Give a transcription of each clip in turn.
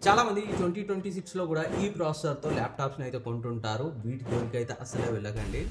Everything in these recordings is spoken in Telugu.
చాలా మంది ఈ 2026లో కూడా ఈ ప్రాసెసర్‌తో ల్యాప్‌టాప్స్‌ని అయితే కొంటుంటారు. వీటి జోలికైతే అస్సలే వెళ్ళకండి.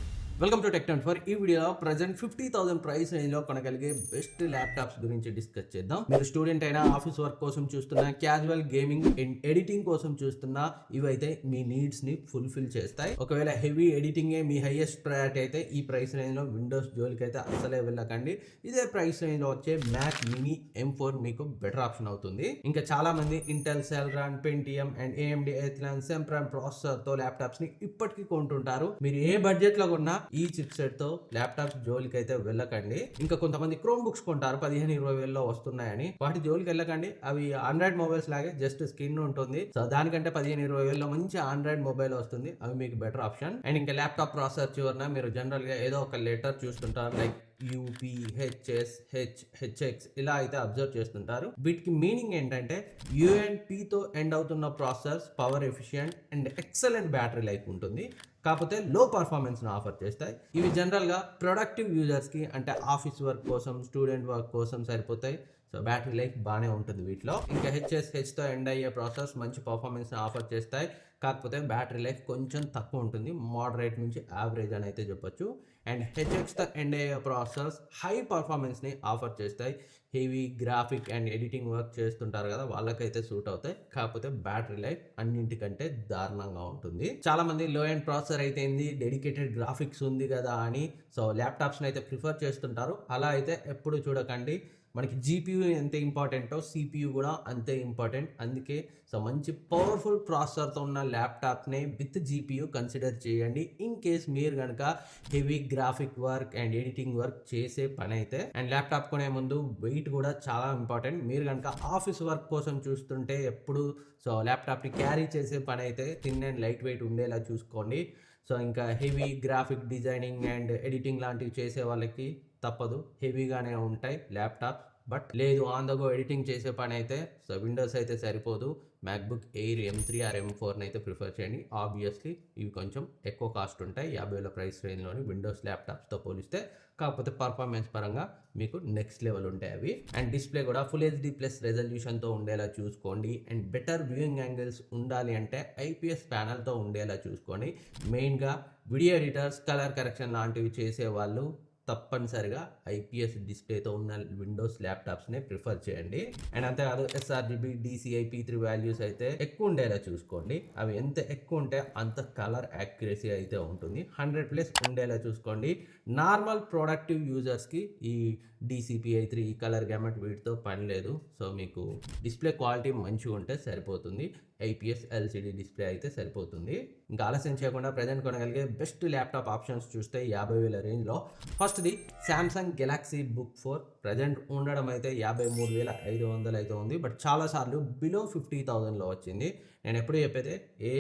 వెల్కమ్ టు టెక్24. ఈ వీడియోలో ప్రెజెంట్ 50,000 ప్రైస్ రేంజ్‌లో కొనగలిగే బెస్ట్ ల్యాప్‌టాప్స్ గురించి డిస్కస్ చేద్దాం. మీరు స్టూడెంట్ అయినా, ఆఫీస్ వర్క్ కోసం చూస్తున్నా, క్యాజువల్ గేమింగ్ అండ్ ఎడిటింగ్ కోసం చూస్తున్నా, ఇవైతే మీ నీడ్స్‌ని ఫుల్‌ఫిల్ చేస్తాయి. ఒకవేళ హెవీ ఎడిటింగే మీ హైయెస్ట్ ప్రయారిటీ అయితే ఈ ప్రైస్ రేంజ్‌లో విండోస్ జోలికైతే అస్సలే వెళ్ళకండి. ఇదే ప్రైస్ రేంజ్‌లో వచ్చే మ్యాక్ మినీ M4 మీకు బెటర్ ఆప్షన్ అవుతుంది. ఇంకా చాలా మంది Intel Celeron, Pentium and AMD ఎథ్లాన్ సెంప్రాన్ ప్రాసెసర్‌తో ల్యాప్‌టాప్స్‌ని ఇప్పటికీ కొంటుంటారు. మీరు ఏ బడ్జెట్‌లో కొన్నా ఈ చిప్ సెట్ తో ల్యాప్టాప్స్ జోలికి అయితే వెళ్ళకండి. ఇంకా కొంతమంది క్రోమ్ బుక్స్ కొంటారు 15-20 వేలలో వస్తున్నాయని. వాటి జోలికి వెళ్ళకండి. అవి ఆండ్రాయిడ్ మొబైల్స్ లాగే జస్ట్ స్క్రీన్ ఉంటుంది. సో దానికంటే 15-20 వేలలో మంచి ఆండ్రాయిడ్ మొబైల్ వస్తుంది. అవి మీకు బెటర్ ఆప్షన్. అండ్ ఇంకా ల్యాప్టాప్ ప్రాసెసర్ చివరన మీరు జనరల్ గా ఏదో ఒక లెటర్ చూస్తుంటారు, లైక్ యూపీ, హెచ్ఎస్, హెచ్ఎక్స్ ఇలా అయితే అబ్జర్వ్ చేస్తుంటారు. వీటికి మీనింగ్ ఏంటంటే యూ అండ్ పీతో ఎండ్ అవుతున్న processors power efficient and excellent battery life ఉంటుంది, కాకపోతే లో పర్ఫార్మెన్స్ను ఆఫర్ చేస్తాయి. ఇవి జనరల్గా ప్రొడక్టివ్ యూజర్స్కి, అంటే ఆఫీస్ వర్క్ కోసం, స్టూడెంట్ వర్క్ కోసం సరిపోతాయి. సో బ్యాటరీ లైఫ్ బాగానే ఉంటుంది వీటిలో. ఇంకా హెచ్తో ఎండ్ అయ్యే ప్రాసెస్ మంచి పర్ఫార్మెన్స్ని ఆఫర్ చేస్తాయి, కాకపోతే బ్యాటరీ లైఫ్ కొంచెం తక్కువ ఉంటుంది. మోడరేట్ నుంచి యావరేజ్ అని అయితే చెప్పొచ్చు. అండ్ హెచ్ఎక్స్తో ఎండ్ అయ్యే ప్రాసెస్ హై పర్ఫార్మెన్స్ని ఆఫర్ చేస్తాయి. Heavy graphic and editing work చేస్తుంటారు కదా, వాళ్ళకైతే సూట్ అవుతాయి. కాకపోతే బ్యాటరీ లైఫ్ అన్నింటికంటే దారుణంగా ఉంటుంది. చాలా మంది లో ఎండ్ ప్రాసెసర్ అయితే ఏంది, డెడికేటెడ్ గ్రాఫిక్స్ ఉంది కదా అని సో ల్యాప్టాప్స్ని అయితే ప్రిఫర్ చేస్తుంటారు. అలా అయితే ఎప్పుడు చూడకండి. మనకి జీపీయూ ఎంత ఇంపార్టెంటో సిపియూ కూడా అంతే ఇంపార్టెంట్. అందుకే సో మంచి పవర్ఫుల్ ప్రాసెసర్తో ఉన్న ల్యాప్టాప్ని విత్ జీపీయూ కన్సిడర్ చేయండి. ఇన్ కేస్ మీరు కనుక heavy graphic work and editing work చేసే పని అయితే. అండ్ ల్యాప్టాప్ కొనే ముందు వెయిట్ కూడా చాలా ఇంపార్టెంట్. మీరు కనుక ఆఫీస్ వర్క్ కోసం చూస్తుంటే ఎప్పుడు సో ల్యాప్టాప్ని క్యారీ చేసే పని అయితే థిన్ అండ్ లైట్ వెయిట్ ఉండేలా చూసుకోండి. సో ఇంకా heavy graphic designing and editing లాంటివి చేసే వాళ్ళకి తప్పదు, హెవీగానే ఉంటాయి ల్యాప్టాప్. బట్ లేదు, ఆన్ ద గో ఎడిటింగ్ చేసే పని అయితే సో విండోస్ అయితే సరిపోదు. MacBook air M3 are M4 అయితే ప్రిఫర్ చేయండి. ఆబ్వియస్లీ ఇవి కొంచెం ఎక్కువ కాస్ట్ ఉంటాయి 50,000 ప్రైస్ రేంజ్లోని విండోస్ ల్యాప్టాప్స్తో పోలిస్తే. కాకపోతే పర్ఫార్మెన్స్ పరంగా మీకు నెక్స్ట్ లెవెల్ ఉంటాయి అవి. అండ్ డిస్ప్లే కూడా ఫుల్ HD ప్లస్ రెజల్యూషన్తో ఉండేలా చూసుకోండి. అండ్ బెటర్ వ్యూయింగ్ యాంగిల్స్ ఉండాలి అంటే IPS ప్యానల్తో ఉండేలా చూసుకోండి. మెయిన్గా వీడియో ఎడిటర్స్, కలర్ కరెక్షన్ లాంటివి చేసేవాళ్ళు తప్పనిసరిగా IPS డిస్ప్లేతో ఉన్న విండోస్ ల్యాప్టాప్స్నే ప్రిఫర్ చేయండి. అండ్ అంతేకాదు sRGB, DCI, P3 వాల్యూస్ అయితే ఎక్కువ ఉండేలా చూసుకోండి. అవి ఎంత ఎక్కువ ఉంటే అంత కలర్ యాక్యురసీ అయితే ఉంటుంది. 100+ ఉండేలా చూసుకోండి. నార్మల్ ప్రొడక్టివ్ యూజర్స్కి ఈ DCPI3, కలర్ గ్యామెట్ వీటితో పని లేదు. సో మీకు డిస్ప్లే క్వాలిటీ మంచిగా ఉంటే సరిపోతుంది. IPS LCD డిస్ప్లే అయితే సరిపోతుంది. ఇంకా ఆలస్యం చేయకుండా ప్రజెంట్ కొనగలిగే బెస్ట్ ల్యాప్టాప్ ఆప్షన్స్ చూస్తే 50,000 రేంజ్లో ఫస్ట్ది శాంసంగ్ గెలాక్సీ బుక్ 4. ప్రజెంట్ ఉండడం అయితే 53,500 అయితే ఉంది. బట్ చాలాసార్లు బిలో 50,000లో వచ్చింది. నేను ఎప్పుడు చెప్పేది, ఏ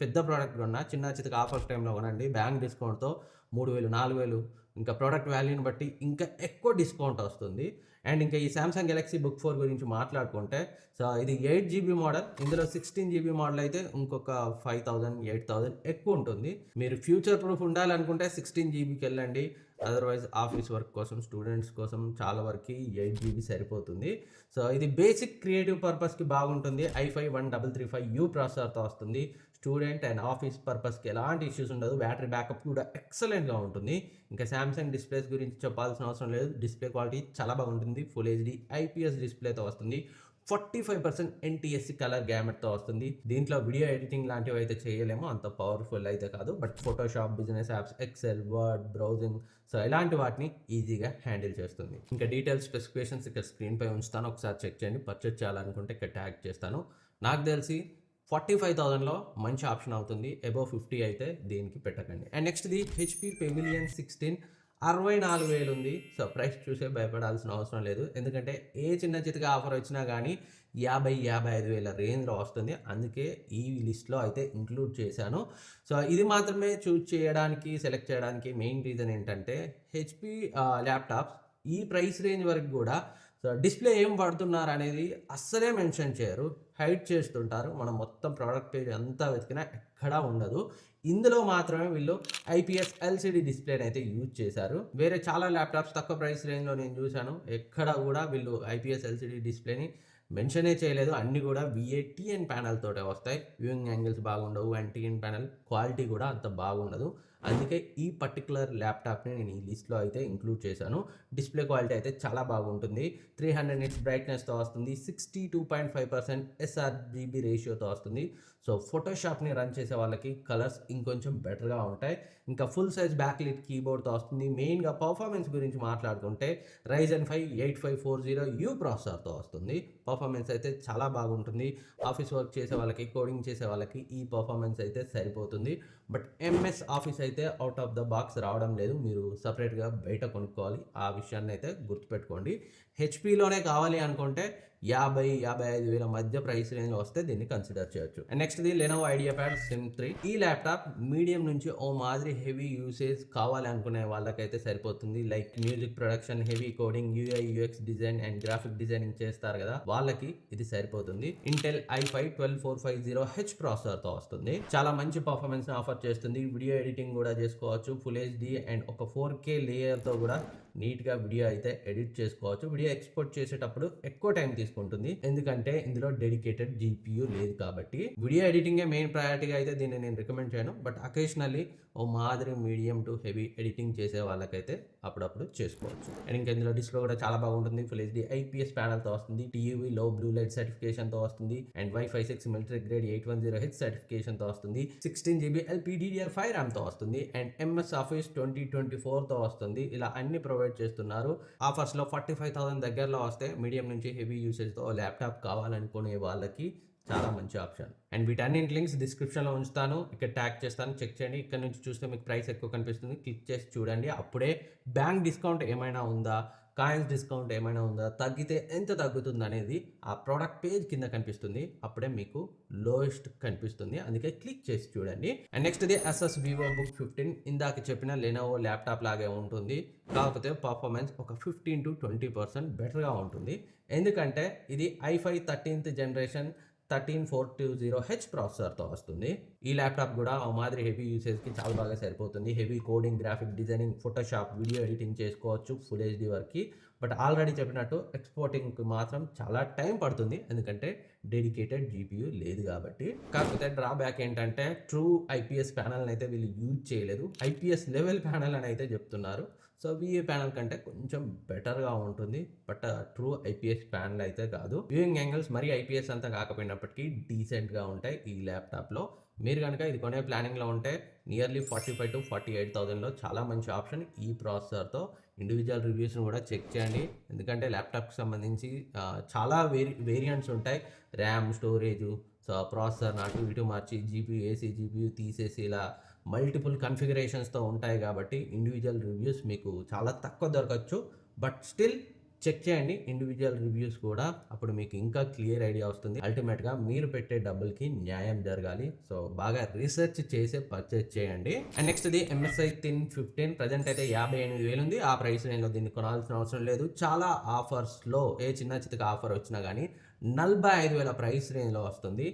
పెద్ద ప్రోడక్ట్ కొన్నా చిన్న చితక ఆఫర్స్ టైంలో కొనండి. బ్యాంక్ డిస్కౌంట్తో 3,000, 4,000 ఇంకా ప్రోడక్ట్ వాల్యూని బట్టి ఇంకా ఎక్కువ డిస్కౌంట్ వస్తుంది. అండ్ ఇంకా ఈ శాంసంగ్ గెలాక్సీ బుక్ 4 గురించి మాట్లాడుకుంటే సో ఇది 8GB మోడల్. ఇందులో 16GB మోడల్ అయితే ఇంకొక 5,000, 8,000 ఎక్కువ ఉంటుంది. మీరు ఫ్యూచర్ ప్రూఫ్ ఉండాలనుకుంటే 16GBకి వెళ్ళండి. అదర్వైజ్ ఆఫీస్ వర్క్ కోసం, స్టూడెంట్స్ కోసం చాలా వరకు 8GB సరిపోతుంది. సో ఇది బేసిక్ క్రియేటివ్ పర్పస్కి బాగుంటుంది. i5-1335U ప్రాసెసర్తో వస్తుంది. స్టూడెంట్ అండ్ ఆఫీస్ పర్పస్కి ఎలాంటి ఇష్యూస్ ఉండదు. బ్యాటరీ బ్యాకప్ కూడా ఎక్సలెంట్గా ఉంటుంది. ఇంకా శాంసంగ్ డిస్ప్లేస్ గురించి చెప్పాల్సిన అవసరం లేదు. డిస్ప్లే క్వాలిటీ చాలా బాగుంటుంది. ఫుల్ HD IPS డిస్ప్లేతో వస్తుంది. 45% NTSC కలర్ గ్యామెట్తో వస్తుంది. దీంట్లో వీడియో ఎడిటింగ్ లాంటివి అయితే చేయలేము, అంత పవర్ఫుల్ అయితే కాదు. But Photoshop, business apps, Excel, Word, browsing so ఇలాంటి వాటిని ఈజీగా హ్యాండిల్ చేస్తుంది. ఇంకా డీటెయిల్స్, స్పెసిఫికేషన్స్ ఇక్కడ స్క్రీన్పై ఉంచుతాను, ఒకసారి చెక్ చేయండి. పర్చేస్ చేయాలనుకుంటే ఇక్కడ ట్యాగ్ చేస్తాను. నాకు తెలిసి 45,000లో మంచి ఆప్షన్ అవుతుంది. అబౌవ్ 50 అయితే దీనికి పెట్టకండి. And నెక్స్ట్ది HP pavilion 16. 64,000 ఉంది. సో ప్రైస్ చూసే భయపడాల్సిన అవసరం లేదు, ఎందుకంటే ఏ చిన్న చితగా ఆఫర్ వచ్చినా కానీ 50,000-55,000 రేంజ్లో వస్తుంది. అందుకే ఈ లిస్ట్లో అయితే ఇంక్లూడ్ చేశాను. సో ఇది మాత్రమే చూజ్ చేయడానికి, సెలెక్ట్ చేయడానికి మెయిన్ రీజన్ ఏంటంటే HP ల్యాప్టాప్స్ ఈ ప్రైస్ రేంజ్ వరకు కూడా సో డిస్ప్లే ఏం వాడుతున్నారు అనేది అస్సలే మెన్షన్ చేయరు, హైడ్ చేస్తుంటారు. మనం మొత్తం ప్రోడక్ట్ పేజ్ అంతా వెతికినా ఎక్కడా ఉండదు. ఇందులో మాత్రమే వీళ్ళు IPS LCD డిస్ప్లేని అయితే యూజ్ చేశారు. వేరే చాలా ల్యాప్టాప్స్ తక్కువ ప్రైస్ రేంజ్లో నేను చూశాను, ఎక్కడ కూడా వీళ్ళు IPS LCD డిస్ప్లేని మెన్షనే చేయలేదు. అన్నీ కూడా VA TN ప్యానెల్ తోటే వస్తాయి. వ్యూయింగ్ యాంగిల్స్ బాగుండవు అండ్ TN ప్యానెల్ క్వాలిటీ కూడా అంత బాగుండదు. అందుకే ఈ పర్టిక్యులర్ ల్యాప్‌టాప్‌ని నేను ఈ లిస్ట్‌లో అయితే ఇంక్లూడ్ చేశాను. డిస్‌ప్లే క్వాలిటీ అయితే చాలా బాగుంటుంది. 300 నిట్స్ బ్రైట్‌నెస్‌తో వస్తుంది. 62.5% sRGB రేషియోతో వస్తుంది. సో, ఫోటోషాప్‌ని రన్ చేసే వాళ్ళకి కలర్స్ ఇంకొంచెం బెటర్‌గా ఉంటాయి. ఇంకా ఫుల్ సైజ్ బ్యాక్‌లిట్ కీబోర్డ్‌తో వస్తుంది. మెయిన్‌గా పర్ఫార్మెన్స్ గురించి మాట్లాడుకుంటే Ryzen 5 8540U ప్రాసెసర్‌తో వస్తుంది. పర్ఫార్మెన్స్ అయితే చాలా బాగుంటుంది. ఆఫీస్ వర్క్ చేసే వాళ్ళకి, కోడింగ్ చేసే వాళ్ళకి ఈ పర్ఫార్మెన్స్ అయితే సరిపోతుంది. బట్ MS ఆఫీస్ అయితే అవుట్ ఆఫ్ ద బాక్స్ రావడం లేదు. మీరు సెపరేట్‌గా బయట కొనుక్కోవాలి. ఆ విషయాన్ని అయితే గుర్తుపెట్టుకోండి. హెచ్‌పీలోనే కావాలి అనుకుంటే 50,000-55,000 మధ్య ప్రైస్ రేంజ్‌లో వస్తే దీన్ని కన్సిడర్ చేయొచ్చు. అండ్ నెక్స్ట్‌ది లెనోవో ఐడియాప్యాడ్ సిమ్ 3. ఈ ల్యాప్‌టాప్ మీడియం నుంచి ఓ మాదిరి హెవీ యూసేజ్ కావాలి అనుకునే వాళ్ళకైతే సరిపోతుంది. Like music production, heavy coding, UI, UX design and graphic designing చేస్తారు కదా! వాళ్ళకి ఇది సరిపోతుంది. ఇంటెల్ i5 12450H ప్రాసెసర్‌తో వస్తుంది. చాలా మంచి పర్ఫార్మెన్స్‌ని ఆఫర్ చేస్తుంది. వీడియో ఎడిటింగ్ కూడా చేసుకోవచ్చు. ఫుల్ HD అండ్ ఒక 4K లేయర్‌తో కూడా నీట్‌గా వీడియో అయితే ఎడిట్ చేసుకోవచ్చు. వీడియో ఎక్స్‌పోర్ట్ చేసేటప్పుడు ఎక్కువ టైం తీసుకుంటుంది. ఎందుకంటే ఇందులో డెడికేటెడ్ GPU లేదు కాబట్టి. వీడియో ఎడిటింగే మెయిన్ ప్రయారిటీగా అయితే దీన్ని నేను రికమెండ్ చేయను. బట్ అకేషనల్లీ ఓ మాదిరి మీడియం టు హెవీ ఎడిటింగ్ చేసే వాళ్ళకైతే అప్పుడప్పుడు చేసుకోవచ్చు. అండ్ ఇంకా ఇందులో డిస్ప్లే కూడా చాలా బాగుంటుంది. ఫుల్ HD IPS ప్యానెల్‌తో వస్తుంది. TUV లో బ్లూ లైట్ సర్టిఫికేషన్‌తో వస్తుంది. And Wi-Fi 6 military grade 810H సర్టిఫికేషన్‌తో వస్తుంది. 16GB LPDDR5 ర్యామ్‌తో వస్తుంది. అండ్ MS ఆఫీస్ 2024తో వస్తుంది. ఇలా అన్ని ప్రొవైడ్ చేస్తున్నారు. ఆఫర్స్‌లో 45,000 దగ్గరలో వస్తే మీడియం నుంచి హెవీ యూసేజ్‌తో ల్యాప్‌టాప్ కావాలనుకునే వాళ్ళకి చాలా మంచి ఆప్షన్. అండ్ వీటన్నింటి లింక్స్ డిస్క్రిప్షన్‌లో ఉంచుతాను. ఇక్కడ ట్యాగ్ చేస్తాను. చెక్ చేయండి. ఇక్కడ నుంచి చూస్తే మీకు ప్రైస్ ఎక్కువ కనిపిస్తుంది. క్లిక్ చేసి చూడండి. అప్పుడే బ్యాంక్ డిస్కౌంట్ ఏమైనా ఉందా? కాయిన్స్ డిస్కౌంట్ ఏమైనా ఉందా? తగ్గితే ఎంత తగ్గుతుందనేది ఆ ప్రోడక్ట్ పేజ్ కింద కనిపిస్తుంది. అప్పుడే మీకు లోయెస్ట్ కనిపిస్తుంది. అందుకే క్లిక్ చేసి చూడండి. అండ్ నెక్స్ట్‌ది Asus VivoBook 15. ఇందాక చెప్పిన లెనోవో ల్యాప్‌టాప్ లాగే ఉంటుంది. కాకపోతే పర్ఫార్మెన్స్ ఒక 15-20% బెటర్‌గా ఉంటుంది. ఎందుకంటే ఇది i5 13th జనరేషన్ 13420H ప్రాసెసర్‌తో వస్తుంది. ఈ ల్యాప్‌టాప్ కూడా ఓ మాదిరి హెవీ యూసేజ్‌కి చాలా బాగా సరిపోతుంది. Heavy coding, graphic designing, Photoshop, video editing చేసుకోవచ్చు ఫుల్ HD వరకి. బట్ ఆల్రెడీ చెప్పినట్టు ఎక్స్‌పోర్టింగ్‌కి మాత్రం చాలా టైం పడుతుంది. ఎందుకంటే డెడికేటెడ్ GPU లేదు కాబట్టి. కాకపోతే డ్రాబ్యాక్ ఏంటంటే ట్రూ IPS ప్యానెల్‌ని అయితే వీళ్ళు యూజ్ చేయలేదు. IPS లెవెల్ ప్యానెల్ అని అయితే చెప్తున్నారు. సో, VA ప్యానెల్ కంటే కొంచెం బెటర్‌గా ఉంటుంది. బట్ ట్రూ IPS ప్యానెల్ అయితే కాదు. వ్యూయింగ్ యాంగిల్స్ మరీ IPS అంతా కాకపోయినప్పటికీ డీసెంట్‌గా ఉంటాయి ఈ ల్యాప్‌టాప్‌లో. మీరు గనుక ఇది కొనే ప్లానింగ్‌లో ఉంటే నియర్లీ 45,000-48,000లో చాలా మంచి ఆప్షన్ ఈ ప్రాసెసర్‌తో. ఇండివిడ్యువల్ రివ్యూస్‌ని కూడా చెక్ చేయండి. ఎందుకంటే ల్యాప్‌టాప్‌కి సంబంధించి చాలా వేరియంట్స్ ఉంటాయి. ర్యామ్, స్టోరేజు, సో, ప్రాసెసర్‌ని అటు ఇటు మార్చి GPU తీసేసి ఇలా మల్టిపుల్ కన్ఫిగరేషన్స్‌తో ఉంటాయి కాబట్టి ఇండివిడ్యువల్ రివ్యూస్ మీకు చాలా తక్కువ దొరకచ్చు. బట్ స్టిల్ చెక్ చేయండి ఇండివిడ్యువల్ రివ్యూస్ కూడా. అప్పుడు మీకు ఇంకా క్లియర్ ఐడియా వస్తుంది. అల్టిమేట్‌గా మీరు పెట్టే డబ్బులకి న్యాయం జరగాలి. సో, బాగా రీసెర్చ్ చేసే పర్చేజ్ చేయండి. అండ్ నెక్స్ట్‌ది MSI Thin 15. ప్రెజెంట్ అయితే 58,000 ఉంది. ఆ ప్రైస్ రేంజ్‌లో దీన్ని కొనాల్సిన అవసరం లేదు. చాలా ఆఫర్స్‌లో ఏ చిన్న చితక ఆఫర్ వచ్చినా గానీ 45,000 ప్రైస్ రేంజ్‌లో వస్తుంది.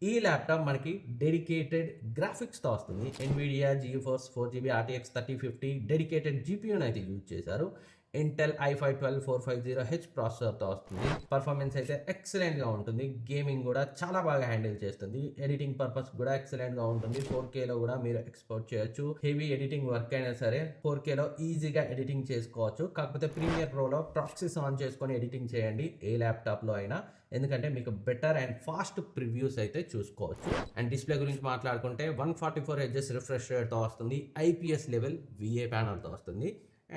ఈ ల్యాప్‌టాప్ మనకి డెడికేటెడ్ గ్రాఫిక్స్‌తో వస్తుంది. NVIDIA GeForce 4GB RTX 3050 dedicated GPUని అయితే యూజ్ చేశారు. ఇంటెల్ i5 12450H ప్రాసెసర్‌తో వస్తుంది. పర్ఫార్మెన్స్ అయితే ఎక్సలెంట్‌గా ఉంటుంది. గేమింగ్ కూడా చాలా బాగా హ్యాండిల్ చేస్తుంది. ఎడిటింగ్ పర్పస్ కూడా ఎక్సలెంట్‌గా ఉంటుంది. 4Kలో కూడా మీరు ఎక్స్‌పోర్ట్ చేయొచ్చు. హెవీ ఎడిటింగ్ వర్క్ అయినా సరే 4Kలో ఈజీగా ఎడిటింగ్ చేసుకోవచ్చు. కాకపోతే ప్రీమియర్ ప్రోలో ప్రాక్సీస్ ఆన్ చేసుకొని ఎడిటింగ్ చేయండి ఏ ల్యాప్‌టాప్‌లో అయినా. ఎందుకంటే మీకు బెటర్ అండ్ ఫాస్ట్ ప్రివ్యూస్ అయితే చూసుకోవచ్చు. అండ్ డిస్ప్లే గురించి మాట్లాడుకుంటే 144Hz రిఫ్రెష్ రేట్‌తో వస్తుంది. IPS లెవెల్ VA ప్యానెల్‌తో వస్తుంది.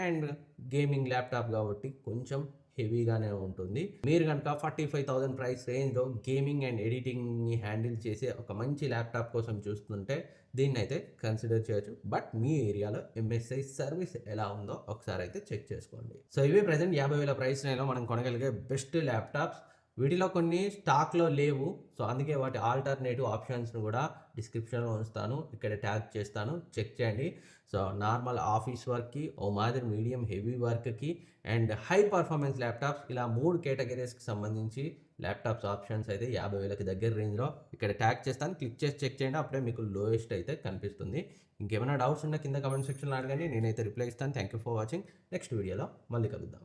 అండ్ గేమింగ్ ల్యాప్‌టాప్ కాబట్టి కొంచెం హెవీగానే ఉంటుంది. మీరు గనుక 45,000 ప్రైస్ రేంజ్‌లో గేమింగ్ అండ్ ఎడిటింగ్‌ని హ్యాండిల్ చేసే ఒక మంచి ల్యాప్‌టాప్ కోసం చూస్తుంటే దీన్నైతే కన్సిడర్ చేయొచ్చు. బట్ మీ ఏరియాలో MSI సర్వీస్ ఎలా ఉందో ఒకసారి అయితే చెక్ చేసుకోండి. సో, ఇవే ప్రెజెంట్ 50,000 ప్రైస్ రేంజ్‌లో మనం కొనగలిగే బెస్ట్ ల్యాప్‌టాప్స్. వీటిలో కొన్ని స్టాక్‌లో లేవు. సో, అందుకే వాటి ఆల్టర్‌నేటివ్ ఆప్షన్స్‌ని కూడా డిస్క్రిప్షన్‌లో ఉంచుతాను. ఇక్కడ ట్యాగ్ చేస్తాను. చెక్ చేయండి. సో, నార్మల్ ఆఫీస్ వర్క్‌కి, ఓ మాదిరి మీడియం హెవీ వర్క్‌కి అండ్ హై పర్ఫార్మెన్స్ ల్యాప్‌టాప్స్ ఇలా 3 కేటగిరీస్‌కి సంబంధించి ల్యాప్‌టాప్స్ ఆప్షన్స్ అయితే 50,000కి దగ్గర రేంజ్‌లో ఇక్కడ ట్యాగ్ చేస్తాను. క్లిక్ చేసి చెక్ చేయండి. అప్పుడే మీకు లోయెస్ట్ అయితే కనిపిస్తుంది. ఇంకేమైనా డౌట్స్ ఉన్నా కింద కామెంట్ సెక్షన్‌లో అడగండి. నేనైతే రిప్లై ఇస్తాను. Thank you for watching. Next వీడియోలో మళ్ళీ కలుద్దాం.